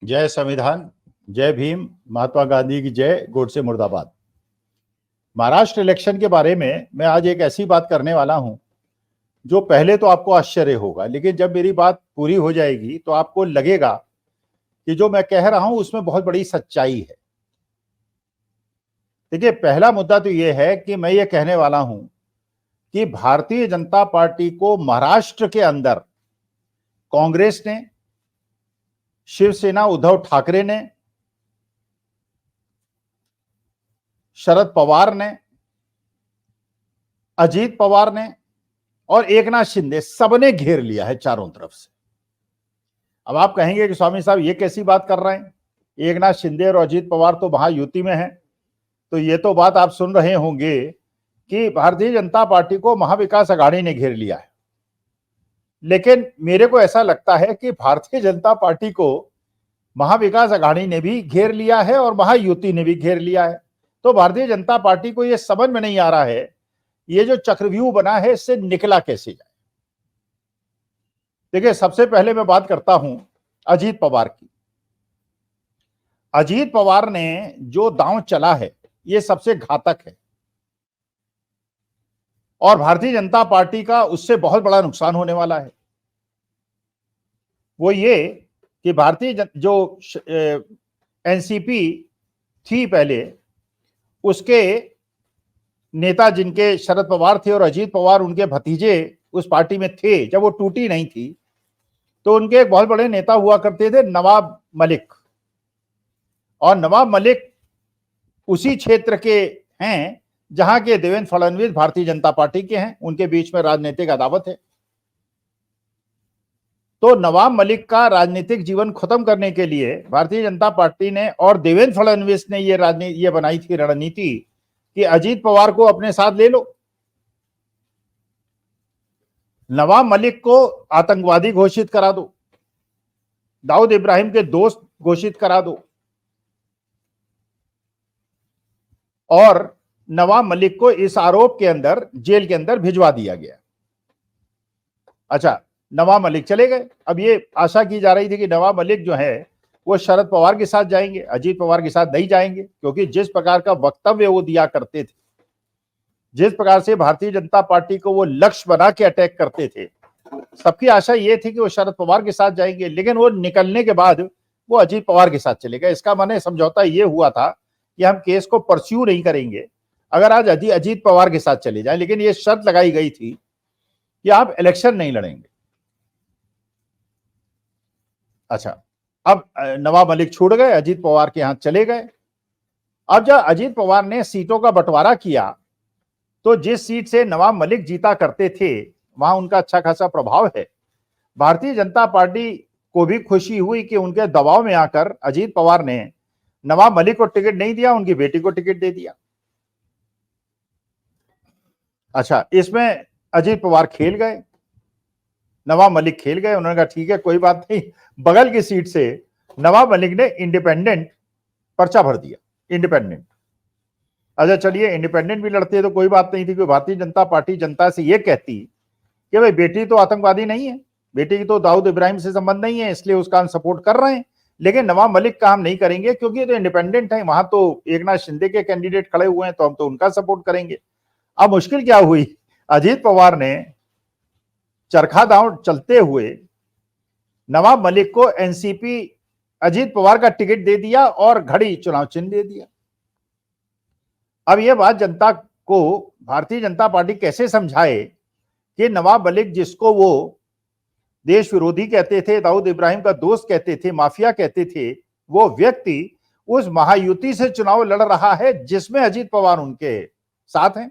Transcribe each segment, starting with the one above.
जय संविधान, जय भीम, महात्मा गांधी की जय, गोडसे मुर्दाबाद। महाराष्ट्र इलेक्शन के बारे में मैं आज एक ऐसी बात करने वाला हूं जो पहले तो आपको आश्चर्य होगा, लेकिन जब मेरी बात पूरी हो जाएगी तो आपको लगेगा कि जो मैं कह रहा हूं उसमें बहुत बड़ी सच्चाई है। देखिए, पहला मुद्दा तो यह है कि मैं ये कहने वाला हूं कि भारतीय जनता पार्टी को महाराष्ट्र के अंदर कांग्रेस ने, शिवसेना उद्धव ठाकरे ने, शरद पवार ने, अजीत पवार ने और एकनाथ शिंदे सबने घेर लिया है चारों तरफ से। अब आप कहेंगे कि स्वामी साहब ये कैसी बात कर रहे हैं, एकनाथ शिंदे और अजीत पवार तो महायुति में है। तो ये तो बात आप सुन रहे होंगे कि भारतीय जनता पार्टी को महाविकास अघाड़ी ने घेर लिया है, लेकिन मेरे को ऐसा लगता है कि भारतीय जनता पार्टी को महाविकास अघाड़ी ने भी घेर लिया है और महायुति ने भी घेर लिया है। तो भारतीय जनता पार्टी को यह समझ में नहीं आ रहा है ये जो चक्रव्यूह बना है इससे निकला कैसे जाए। देखिए, सबसे पहले मैं बात करता हूं अजीत पवार की। अजीत पवार ने जो दांव चला है ये सबसे घातक है और भारतीय जनता पार्टी का उससे बहुत बड़ा नुकसान होने वाला है। वो ये कि भारतीय जो एनसीपी थी पहले, उसके नेता जिनके शरद पवार थे और अजीत पवार उनके भतीजे उस पार्टी में थे, जब वो टूटी नहीं थी तो उनके एक बहुत बड़े नेता हुआ करते थे नवाब मलिक। और नवाब मलिक उसी क्षेत्र के हैं जहां के देवेंद्र फडणवीस भारतीय जनता पार्टी के हैं, उनके बीच में राजनीतिक अदावत है। तो नवाब मलिक का राजनीतिक जीवन खत्म करने के लिए भारतीय जनता पार्टी ने और देवेंद्र फडणवीस ने ये बनाई थी रणनीति कि अजीत पवार को अपने साथ ले लो, नवाब मलिक को आतंकवादी घोषित करा दो, दाऊद इब्राहिम के दोस्त घोषित करा दो और नवाब मलिक को इस आरोप के अंदर जेल के अंदर भिजवा दिया गया। अच्छा, नवाब मलिक चले गए। अब ये आशा की जा रही थी कि नवाब मलिक जो है वो शरद पवार के साथ जाएंगे, अजीत पवार के साथ नहीं जाएंगे, क्योंकि जिस प्रकार का वक्तव्य वो दिया करते थे, जिस प्रकार से भारतीय जनता पार्टी को वो लक्ष्य बना के अटैक करते थे, सबकी आशा ये थी कि वो शरद पवार के साथ जाएंगे। लेकिन वो निकलने के बाद वो अजीत पवार के साथ चले गए। इसका माने समझौता ये हुआ था कि हम केस को परस्यू नहीं करेंगे अगर आज अजीत पवार के साथ चले जाए, लेकिन ये शर्त लगाई गई थी कि आप इलेक्शन नहीं लड़ेंगे। अच्छा, अब नवाब मलिक छूट गए, अजीत पवार के यहां चले गए। अब जब अजीत पवार ने सीटों का बंटवारा किया तो जिस सीट से नवाब मलिक जीता करते थे वहां उनका अच्छा खासा प्रभाव है। भारतीय जनता पार्टी को भी खुशी हुई कि उनके दबाव में आकर अजीत पवार ने नवाब मलिक को टिकट नहीं दिया, उनकी बेटी को टिकट दे दिया। अच्छा, इसमें अजीत पवार खेल गए, नवाब मलिक खेल गए। उन्होंने कहा ठीक है, कोई बात नहीं। बगल की सीट से नवाब मलिक ने इंडिपेंडेंट पर्चा भर दिया, इंडिपेंडेंट। अच्छा चलिए, इंडिपेंडेंट भी लड़ते तो कोई बात नहीं थी, क्योंकि भारतीय जनता पार्टी जनता से यह कहती कि भाई बेटी तो आतंकवादी नहीं है, बेटी की तो दाऊद इब्राहिम से संबंध नहीं है, इसलिए उसका हम सपोर्ट कर रहे हैं, लेकिन नवाब मलिक का हम नहीं करेंगे क्योंकि ये तो इंडिपेंडेंट है, वहां तो एकनाथ शिंदे के कैंडिडेट खड़े हुए हैं तो हम तो उनका सपोर्ट करेंगे। अब मुश्किल क्या हुई, अजीत पवार ने चरखा दांव चलते हुए नवाब मलिक को एनसीपी अजीत पवार का टिकट दे दिया और घड़ी चुनाव चिन्ह दे दिया। अब यह बात जनता को भारतीय जनता पार्टी कैसे समझाए कि नवाब मलिक, जिसको वो देश विरोधी कहते थे, दाऊद इब्राहिम का दोस्त कहते थे, माफिया कहते थे, वो व्यक्ति उस महायुति से चुनाव लड़ रहा है जिसमें अजीत पवार उनके साथ हैं।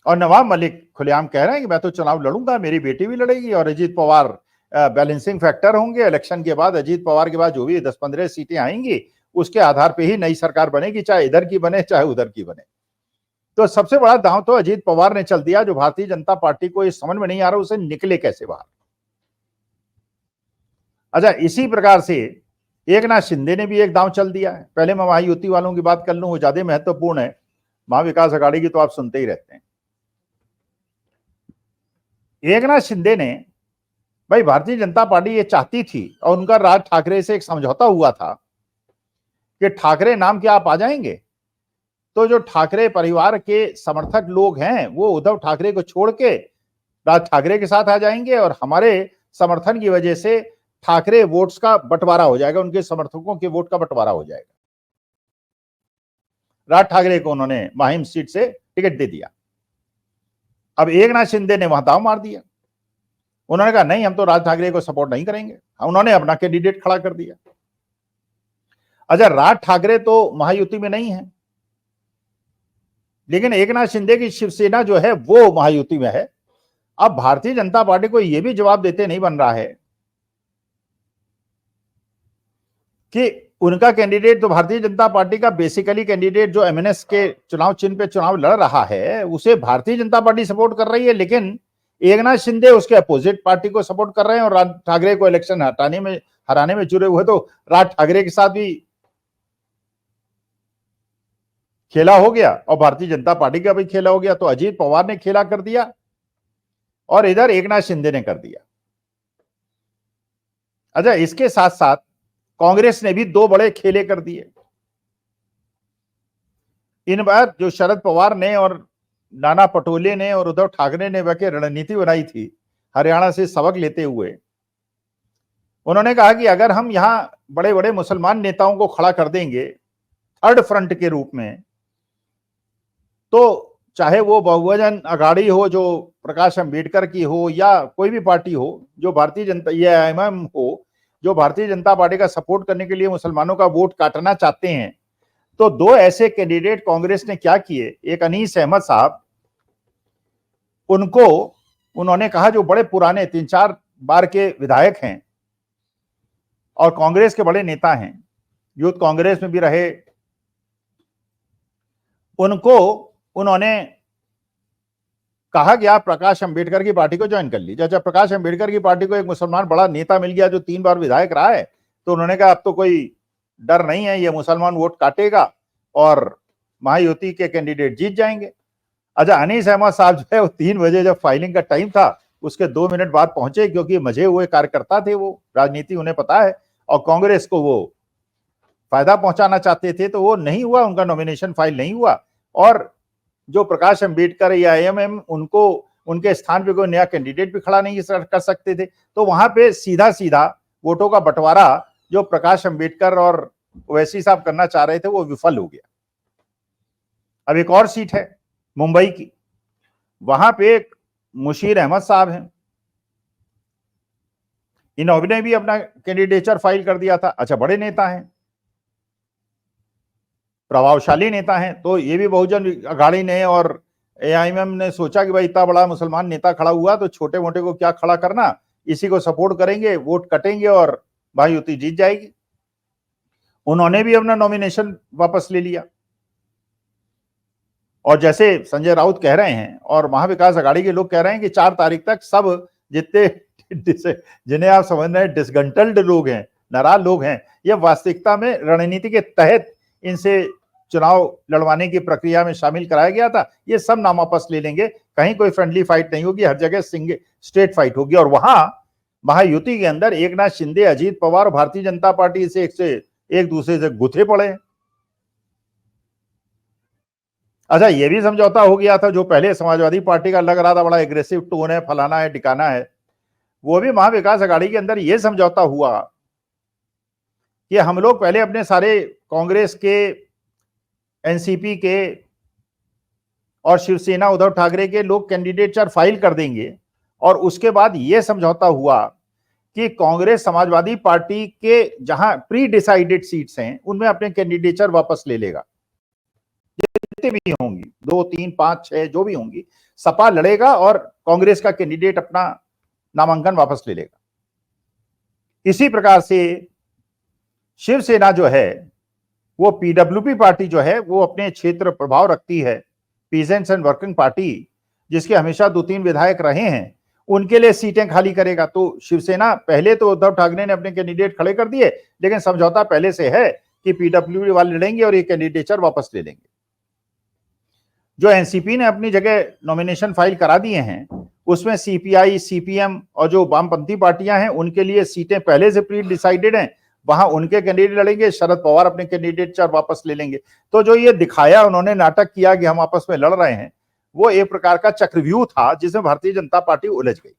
और नवाब मलिक खुलेआम कह रहे हैं कि मैं तो चुनाव लड़ूंगा, मेरी बेटी भी लड़ेगी और अजीत पवार बैलेंसिंग फैक्टर होंगे। इलेक्शन के बाद अजीत पवार के बाद जो भी 10-15 सीटें आएंगी उसके आधार पे ही नई सरकार बनेगी, चाहे इधर की बने चाहे उधर की बने। तो सबसे बड़ा दांव तो अजीत पवार ने चल दिया, जो भारतीय जनता पार्टी को ये समझ में नहीं आ रहा उसे निकले कैसे बाहर। अच्छा, इसी प्रकार से एकनाथ शिंदे ने भी एक दांव चल दिया है। पहले मैं महायुति वालों की बात कर लूं, वो ज्यादा महत्वपूर्ण है, महाविकास अघाड़ी की तो आप सुनते ही रहते हैं। एकनाथ शिंदे ने भाई भारतीय जनता पार्टी ये चाहती थी और उनका राज ठाकरे से एक समझौता हुआ था कि ठाकरे नाम के आप आ जाएंगे तो जो ठाकरे परिवार के समर्थक लोग हैं वो उद्धव ठाकरे को छोड़ के राज ठाकरे के साथ आ जाएंगे और हमारे समर्थन की वजह से ठाकरे वोट्स का बंटवारा हो जाएगा, उनके समर्थकों के वोट का बंटवारा हो जाएगा। राज ठाकरे को उन्होंने माहिम सीट से टिकट दे दिया। अब एकनाथ शिंदे ने वहां दांव मार दिया, उन्होंने कहा नहीं हम तो राज ठाकरे को सपोर्ट नहीं करेंगे, उन्होंने अपना कैंडिडेट खड़ा कर दिया। अच्छा, राज ठाकरे तो महायुति में नहीं है, लेकिन एकनाथ शिंदे की शिवसेना जो है वो महायुति में है। अब भारतीय जनता पार्टी को यह भी जवाब देते नहीं बन रहा है कि उनका कैंडिडेट तो भारतीय जनता पार्टी का बेसिकली कैंडिडेट जो एमएनएस के चुनाव चिन्ह पे चुनाव लड़ रहा है उसे भारतीय जनता पार्टी सपोर्ट कर रही है, लेकिन एकनाथ शिंदे उसके अपोजिट पार्टी को सपोर्ट कर रहे हैं और राज ठाकरे को इलेक्शन हराने में जुड़े हुए। तो राज ठाकरे के साथ भी खेला हो गया और भारतीय जनता पार्टी का भी खेला हो गया। तो अजीत पवार ने खेला कर दिया और इधर एकनाथ शिंदे ने कर दिया। अच्छा, इसके साथ साथ कांग्रेस ने भी दो बड़े खेले कर दिए। इन बार जो शरद पवार ने और नाना पटोले ने और उद्धव ठाकरे ने वह रणनीति बनाई थी हरियाणा से सबक लेते हुए, उन्होंने कहा कि अगर हम यहां बड़े बड़े मुसलमान नेताओं को खड़ा कर देंगे थर्ड फ्रंट के रूप में, तो चाहे वो बहुजन अघाड़ी हो जो प्रकाश अंबेडकर की हो या कोई भी पार्टी हो जो भारतीय जनता या एमएम हो जो भारतीय जनता पार्टी का सपोर्ट करने के लिए मुसलमानों का वोट काटना चाहते हैं, तो दो ऐसे कैंडिडेट कांग्रेस ने क्या किए। एक अनीस अहमद साहब, उनको उन्होंने कहा जो बड़े पुराने 3-4 बार के विधायक हैं और कांग्रेस के बड़े नेता हैं, यूथ कांग्रेस में भी रहे, उनको उन्होंने कहा कि आप प्रकाश अंबेडकर की पार्टी को ज्वाइन कर लीजिए। अच्छा, प्रकाश अंबेडकर की पार्टी को एक मुसलमान बड़ा नेता मिल गया जो 3 बार विधायक रहा है, तो उन्होंने कहा अब तो कोई डर नहीं है, ये मुसलमान वोट काटेगा और महायुति के कैंडिडेट जीत जाएंगे। अच्छा, अनीस अहमद साहब जो है वो 3 बजे जब फाइलिंग का टाइम था उसके 2 मिनट बाद पहुंचे, क्योंकि मजे हुए कार्यकर्ता थे, वो राजनीति उन्हें पता है और कांग्रेस को वो फायदा पहुंचाना चाहते थे, तो वो नहीं हुआ, उनका नॉमिनेशन फाइल नहीं हुआ। और जो प्रकाश अंबेडकर या एएमएम उनको उनके स्थान पे कोई नया कैंडिडेट भी खड़ा नहीं कर सकते थे, तो वहां पे सीधा सीधा वोटों का बंटवारा जो प्रकाश अंबेडकर और ओवैसी साहब करना चाह रहे थे वो विफल हो गया। अब एक और सीट है मुंबई की, वहां पे एक मुशीर अहमद साहब हैं, इन्होंने भी अपना कैंडिडेचर फाइल कर दिया था। अच्छा, बड़े नेता हैं, प्रभावशाली नेता हैं, तो ये भी बहुजन अघाड़ी ने और एआईएमएम ने सोचा कि भाई इतना बड़ा मुसलमान नेता खड़ा हुआ तो छोटे मोटे को क्या खड़ा करना, इसी को सपोर्ट करेंगे, वोट कटेंगे और महायुति जीत जाएगी। उन्होंने भी अपना नॉमिनेशन वापस ले लिया। और जैसे संजय राउत कह रहे हैं और महाविकास अघाड़ी के लोग कह रहे हैं कि 4 तारीख तक सब जितने जिन्हें आप समझ रहे हैं डिसगंटल्ड लोग हैं, नाराज लोग हैं, ये वास्तविकता में रणनीति के तहत इनसे चुनाव लड़वाने की प्रक्रिया में शामिल कराया गया था। ये सब नाम वापस ले लेंगे, कहीं कोई फ्रेंडली फाइट नहीं होगी, हर जगह स्ट्रेट फाइट होगी। और वहां महायुति के अंदर एकनाथ शिंदे, अजीत पवार और भारतीय जनता पार्टी से एक दूसरे से गुथे पड़े हैं। अच्छा, ये भी समझौता हो गया था जो पहले समाजवादी पार्टी का लग रहा था बड़ा एग्रेसिव टोन है, फलाना है, ठिकाना है, वो भी महाविकास अघाड़ी के अंदर यह समझौता हुआ कि हम लोग पहले अपने सारे कांग्रेस के, एनसीपी के और शिवसेना उद्धव ठाकरे के लोग कैंडिडेचर फाइल कर देंगे और उसके बाद यह समझौता हुआ कि कांग्रेस समाजवादी पार्टी के जहां प्री डिसाइडेड सीट्स हैं उनमें अपने कैंडिडेचर वापस ले लेगा, जितने भी होंगी 2, 3, 5, 6 जो भी होंगी, सपा लड़ेगा और कांग्रेस का कैंडिडेट अपना नामांकन वापस ले लेगा। इसी प्रकार से शिवसेना जो है वो पीडब्ल्यूपी पार्टी जो है वो अपने क्षेत्र प्रभाव रखती है, पीजेंट्स एंड वर्किंग पार्टी, जिसके हमेशा 2-3 विधायक रहे हैं, उनके लिए सीटें खाली करेगा। तो शिवसेना पहले तो उद्धव ठाकरे ने अपने कैंडिडेट खड़े कर दिए, लेकिन समझौता पहले से है कि पीडब्ल्यूडी वाले लड़ेंगे और ये कैंडिडेचर वापस ले लेंगे। जो एनसीपी ने अपनी जगह नॉमिनेशन फाइल करा दिए हैं, उसमें सीपीआई, सीपीएम और जो वामपंथी पार्टियां हैं उनके लिए सीटें पहले से प्री डिसाइडेड हैं, वहां उनके कैंडिडेट लड़ेंगे, शरद पवार अपने कैंडिडेट चार वापस ले लेंगे। तो जो ये दिखाया उन्होंने, नाटक किया कि हम आपस में लड़ रहे हैं, वो एक प्रकार का चक्रव्यूह था जिसमें भारतीय जनता पार्टी उलझ गई।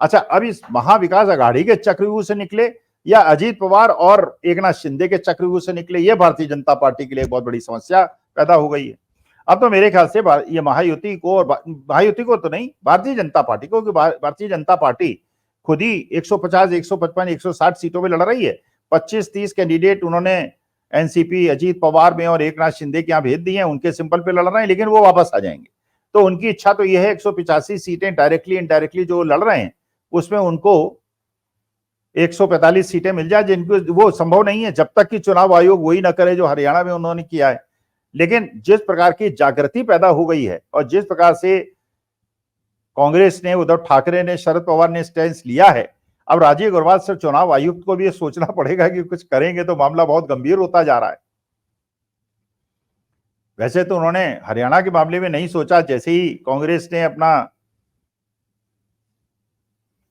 अच्छा, अब इस महाविकास अघाड़ी के चक्रव्यूह से निकले या अजीत पवार और एकनाथ शिंदे के चक्रव्यूह से निकले, ये भारतीय जनता पार्टी के लिए बहुत बड़ी समस्या पैदा हो गई है। अब तो मेरे ख्याल से ये महायुति को, और महायुति को तो नहीं, भारतीय जनता पार्टी को, क्योंकि भारतीय जनता पार्टी खुद ही 150, 155, 160 सीटों में लड़ रही है। 25-30 कैंडिडेट उन्होंने एनसीपी, अजीत पवार में और एकनाथ शिंदे के यहाँ भेज दिए हैं, उनके सिंपल पे लड़ रहे हैं, लेकिन वो वापस आ जाएंगे। तो उनकी इच्छा तो यह है 185 सीटें डायरेक्टली इनडायरेक्टली जो लड़ रहे हैं उसमें उनको 145 सीटें मिल जाए, जिनको वो संभव नहीं है जब तक कि चुनाव आयोग वही ना करे जो हरियाणा में उन्होंने किया है। लेकिन जिस प्रकार की जागृति पैदा हो गई है और जिस प्रकार से कांग्रेस ने, उद्धव ठाकरे ने, शरद पवार ने स्टैंड लिया है, अब राजीव अग्रवाल से चुनाव आयुक्त को भी ये सोचना पड़ेगा कि कुछ करेंगे तो मामला बहुत गंभीर होता जा रहा है। वैसे तो उन्होंने हरियाणा के मामले में नहीं सोचा, जैसे ही कांग्रेस ने अपना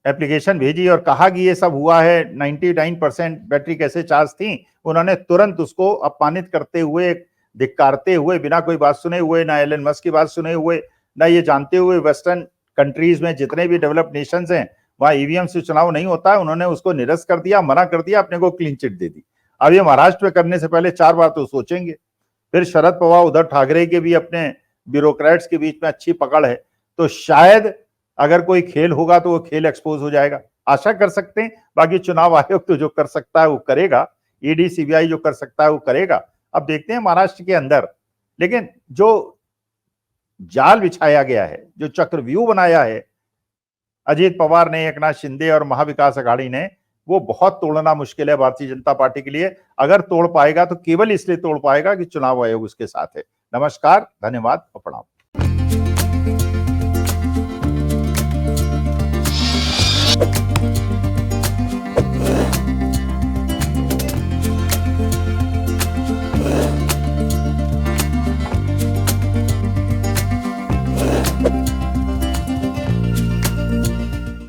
एप्लीकेशन भेजी और कहा कि ये सब हुआ है, 99% बैटरी कैसे चार्ज थी, उन्होंने तुरंत उसको अपमानित करते हुए, धिक्कारते हुए, बिना कोई बात सुने हुए, ना एलन मस्क की बात सुने हुए, ना ये जानते हुए वेस्टर्न कंट्रीज में जितने भी डेवलप्ड नेशंस हैं वहां ईवीएम से चुनाव नहीं होता है, उन्होंने उसको निरस्त कर दिया, मना कर दिया, अपने को क्लीन चिट दे दी। अब ये महाराष्ट्र में करने से पहले 4 बार तो सोचेंगे। फिर शरद पवार, उद्धव ठाकरे के भी अपने ब्यूरोक्रेट्स के बीच में अच्छी पकड़ है, तो शायद अगर कोई खेल होगा तो वो खेल एक्सपोज हो जाएगा, आशा कर सकते हैं। बाकी चुनाव आयोग तो जो कर सकता है वो करेगा, ईडी सीबीआई जो कर सकता है वो करेगा। अब देखते हैं महाराष्ट्र के अंदर, लेकिन जो जाल बिछाया गया है, जो चक्रव्यूह बनाया है अजीत पवार ने, एकनाथ शिंदे और महाविकास अघाड़ी ने, वो बहुत तोड़ना मुश्किल है भारतीय जनता पार्टी के लिए। अगर तोड़ पाएगा तो केवल इसलिए तोड़ पाएगा कि चुनाव आयोग उसके साथ है। नमस्कार, धन्यवाद और प्रणाम।